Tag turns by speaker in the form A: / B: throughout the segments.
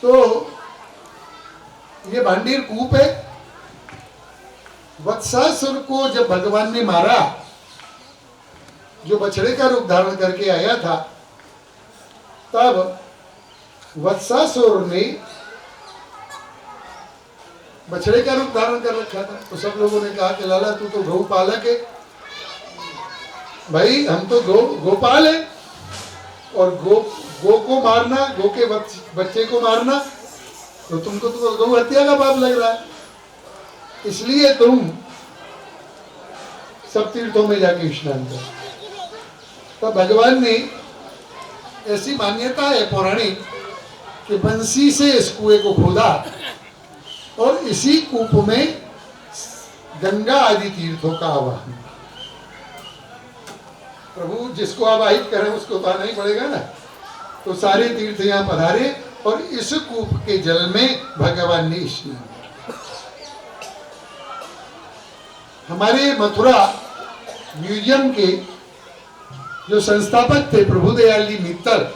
A: तो ये भांडीर कूप है। वत्सासुर को जब भगवान ने मारा, जो बछड़े का रूप धारण करके आया था, तब वत्सासुर ने बछड़े का रूप धारण कर रखा था। तो सब लोगों ने कहा कि लाला तू तो गौ पालक है, भाई हम तो गोपाल है, और गो को मारना, गो के बच्चे को मारना, तो तुमको तो गौ हत्या का पाप लग रहा है, इसलिए तुम सब तीर्थों में जाके स्नान करो। तो भगवान ने, ऐसी मान्यता है पौराणिक कि बंसी से इस कुएं को खोदा और इसी कूप में गंगा आदि तीर्थों का आवाहन। प्रभु जिसको आवाहित करें उसको तो आना ही पड़ेगा ना। तो सारे तीर्थ यहाँ पधारे और इस कूप के जल में भगवान ने स्नान किया। हमारे मथुरा म्यूजियम के जो संस्थापक थे प्रभुदयाल जी मित्तल,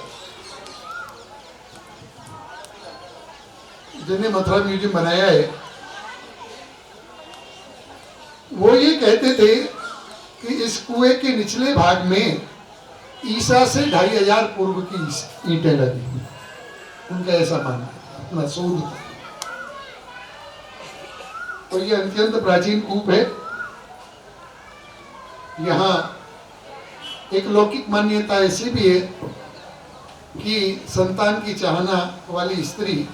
A: जिन्हें मथुरा म्यूजियम बनाया है, वो ये कहते थे कि इस कुएं के निचले भाग में ईसा से 2500 पूर्व की ईंटें लगी हुई। उनका ऐसा मानना है, अपना शोध। तो ये अत्यंत प्राचीन कूप है। यहाँ एक लौकिक मान्यता ऐसी भी है कि संतान की चाहना वाली स्त्री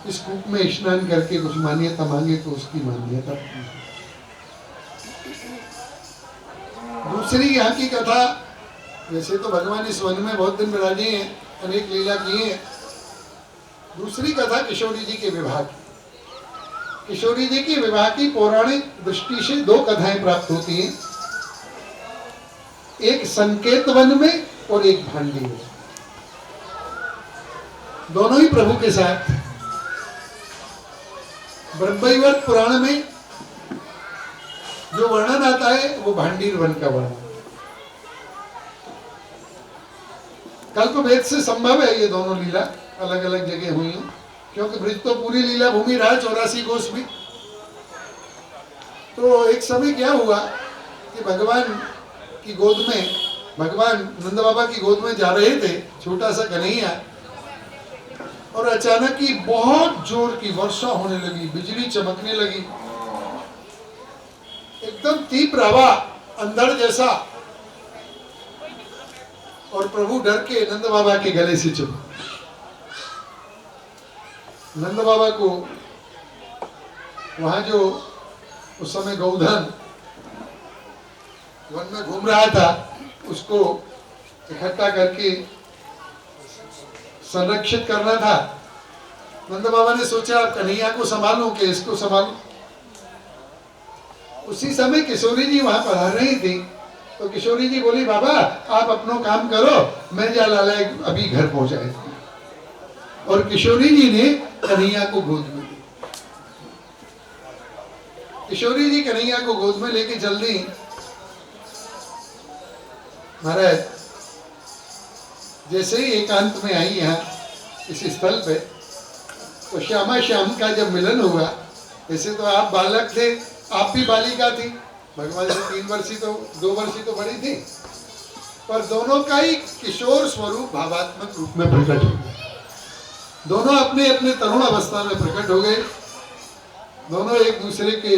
A: इस कूप में स्नान करके कुछ मान्यता मांगे तो उसकी मान्यता। दूसरी यहाँ की कथा, वैसे तो भगवान इस वन में बहुत दिन विराजे हैं, अनेक लीला किए हैं। दूसरी कथा किशोरी जी के विवाह की। किशोरी जी के विवाह की पौराणिक दृष्टि से 2 कथाएं प्राप्त होती हैं, एक संकेत वन में और एक भांडी में। दोनों ही प्रभु के साथ। ब्रह्मवैवर्त पुराण में जो वर्णन आता है वो भांडीर वन का वर्णन। कल्पवेद से संभव है ये दोनों लीला अलग अलग जगह हुई हैं, क्योंकि ब्रज तो पूरी लीला भूमि रहा 84 कोस भी। तो एक समय क्या हुआ कि भगवान की गोद में, भगवान नंद बाबा की गोद में जा रहे थे, छोटा सा कन्हैया, और अचानक ही बहुत जोर की वर्षा होने लगी, बिजली चमकने लगी, एकदम तीव्र हवा, अंधड़ जैसा, और प्रभु डर के नंद बाबा के गले से चुप। नंद बाबा को वहां जो उस समय गौधन वन में घूम रहा था, उसको इकट्ठा करके संरक्षित करना था। नंद बाबा ने सोचा कन्हैया को संभालूं कि इसको संभालूं। उसी समय किशोरी जी वहां पधार रही थी। तो किशोरी जी बोली, बाबा आप अपना काम करो, मैं जा लाला अभी घर पहुंचाए। और किशोरी जी ने कन्हैया को गोद में ली। किशोरी जी कन्हैया को गोद में लेके चल दी। महाराज जैसे ही एकांत में आई यहाँ इस स्थल पे, तो श्यामा श्याम का जब मिलन हुआ, वैसे तो आप बालक थे, आप भी बालिका थी, भगवान से 3 वर्षी तो 2 वर्षी तो बड़ी थी, पर दोनों का ही किशोर स्वरूप भावात्मक रूप में प्रकट हो गया। दोनों अपने अपने तरुण अवस्था में प्रकट हो गए। दोनों एक दूसरे के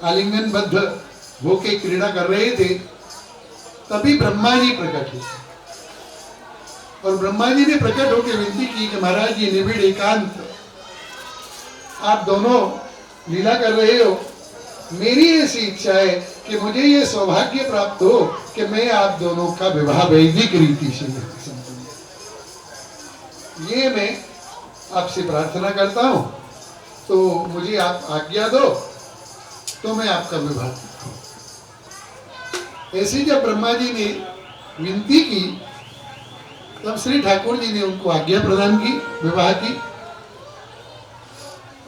A: आलिंगनबद्ध होके क्रीड़ा कर रहे थे। तभी ब्रह्मा जी प्रकट हुए, और ब्रह्मा जी ने प्रकट होकर विनती की कि महाराज ये निबिड़ एकांत आप दोनों लीला कर रहे हो, मेरी ऐसी इच्छा है कि मुझे ये सौभाग्य प्राप्त हो कि मैं आप दोनों का विवाह वैदिक रीति से संपन्न, ये मैं आपसे प्रार्थना करता हूं। तो मुझे आप आज्ञा दो तो मैं आपका विवाह करूं। ऐसी जब ब्रह्मा जी ने विनती की, तब श्री ठाकुर जी ने उनको आज्ञा प्रदान की विवाह की।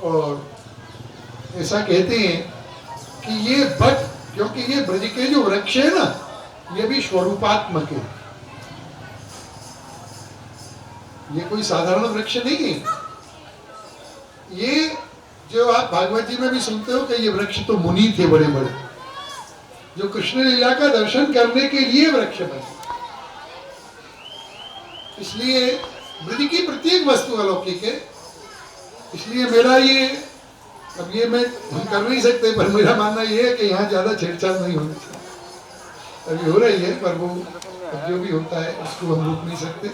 A: और ऐसा कहते हैं कि ये बट, क्योंकि ये ब्रज के जो वृक्ष है ना, ये भी स्वरूपात्मक है। ये कोई साधारण वृक्ष नहीं है। ये जो आप भागवत जी में भी सुनते हो कि ये वृक्ष तो मुनि थे बड़े बड़े, जो कृष्ण लीला का दर्शन करने के लिए वृक्ष बने। इसलिए ब्रज की प्रत्येक वस्तु अलौकिक है। इसलिए मेरा ये, अब ये मैं हम कर नहीं सकते, पर मेरा मानना ये है कि यहाँ ज्यादा छेड़छाड़ नहीं होनी चाहिए। अभी हो रही है, पर वो जो भी होता है उसको हम रोक नहीं सकते।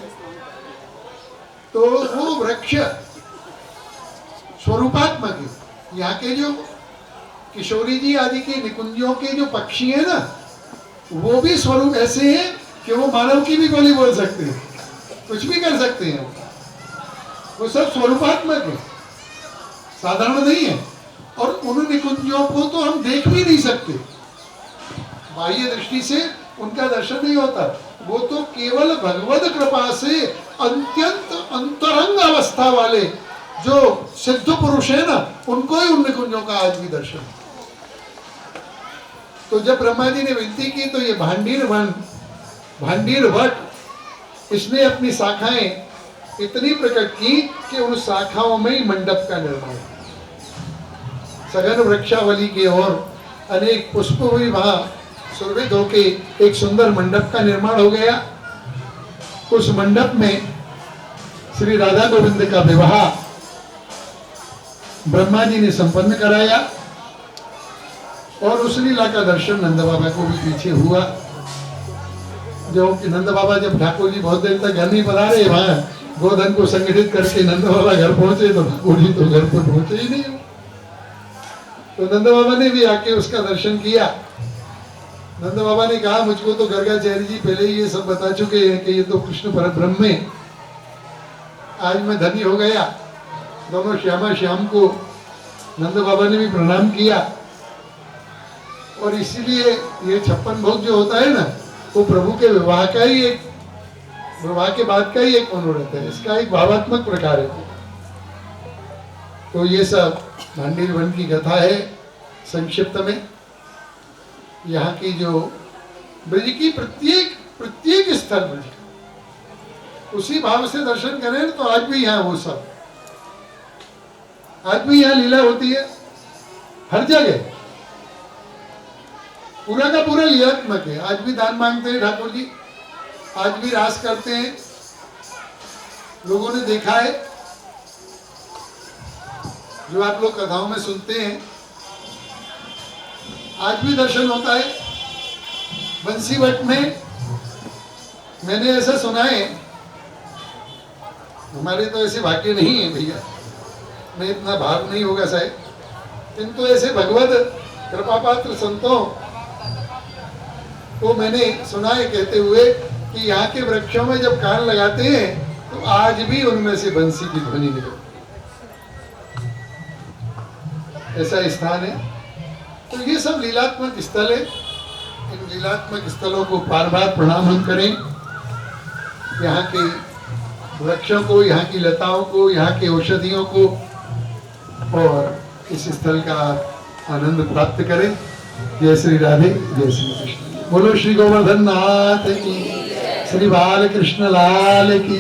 A: तो वो वृक्ष स्वरूपात्मक है। यहाँ के जो किशोरी जी आदि के निकुंजों के जो पक्षी है ना, वो भी स्वरूप ऐसे हैं कि वो मानव की भी बोली बोल सकते हैं, कुछ भी कर सकते हैं। वो सब स्वरूपात्मक है, साधारण नहीं है। और उन निकुंजों को तो हम देख भी नहीं सकते, बाह्य दृष्टि से उनका दर्शन नहीं होता। वो तो केवल भगवत कृपा से अत्यंत अंतरंग अवस्था वाले जो सिद्ध पुरुष है ना, उनको ही उन निकुंजों का आज भी दर्शन है। तो जब ब्रह्मा जी ने विनती की तो ये भांडीर वट इसने अपनी शाखाएं इतनी प्रकट की कि उन शाखाओं में ही मंडप का निर्माण, सघन वृक्षावली की ओर अनेक पुष्प भी वहां सुरभित होके एक सुंदर मंडप का निर्माण हो गया। उस मंडप में श्री राधा गोविंद का विवाह ब्रह्मा जी ने संपन्न कराया और उस लीला का दर्शन नंद बाबा को भी पीछे हुआ। जो कि नंद बाबा जब ठाकुर जी बहुत देर तक घर नहीं पधारे, वहां गोधन को संगठित करके नंद बाबा घर पहुंचे तो ठाकुर जी तो घर पर पहुंचे ही नहीं। तो नंद बाबा ने भी आके उसका दर्शन किया। नंद बाबा ने कहा, मुझको तो गर्गाचार्य जी पहले ही ये सब बता चुके हैं कि ये तो कृष्ण पर ब्रह्म है। आज मैं धनी हो गया। दोनों श्यामा श्याम को नंद बाबा ने भी प्रणाम किया। और इसीलिए ये 56 भोग जो होता है ना, वो प्रभु के विवाह का ही एक, विवाह के बाद का ही एक मनोरथ है। इसका एक भावात्मक प्रकार है। तो ये सब भांडीर वन की कथा है संक्षिप्त में। यहाँ की जो ब्रज की प्रत्येक स्थल ब्रज उसी भाव से दर्शन करें तो आज भी यहाँ वो सब, आज भी यहाँ लीला होती है हर जगह। पूरा का पूरा लीलात्मक है। आज भी दान मांगते हैं ठाकुर जी, आज भी रास करते हैं, लोगों ने देखा है। जो आप लोग कथाओं में सुनते हैं, आज भी दर्शन होता है। बंसीवट में मैंने ऐसा सुना है, हमारे तो ऐसे भाग्य नहीं है भैया, मैं इतना भाग नहीं होगा शायद, किंतु ऐसे भगवत कृपा पात्र संतों को मैंने सुना है कहते हुए कि यहाँ के वृक्षों में जब कान लगाते हैं तो आज भी उनमें से बंसी की ध्वनि निकलती, ऐसा स्थान है। तो ये सब लीलात्मक स्थल है। इन लीलात्मक स्थलों को बार बार प्रणाम हम करें। यहाँ के वृक्षों को, यहाँ की लताओं को, यहाँ के औषधियों को, और इस स्थल का आनंद प्राप्त करें। जय श्री राधे, जय श्री कृष्ण। बोलो श्री गोवर्धन नाथ की, श्री बाल कृष्ण लाल की।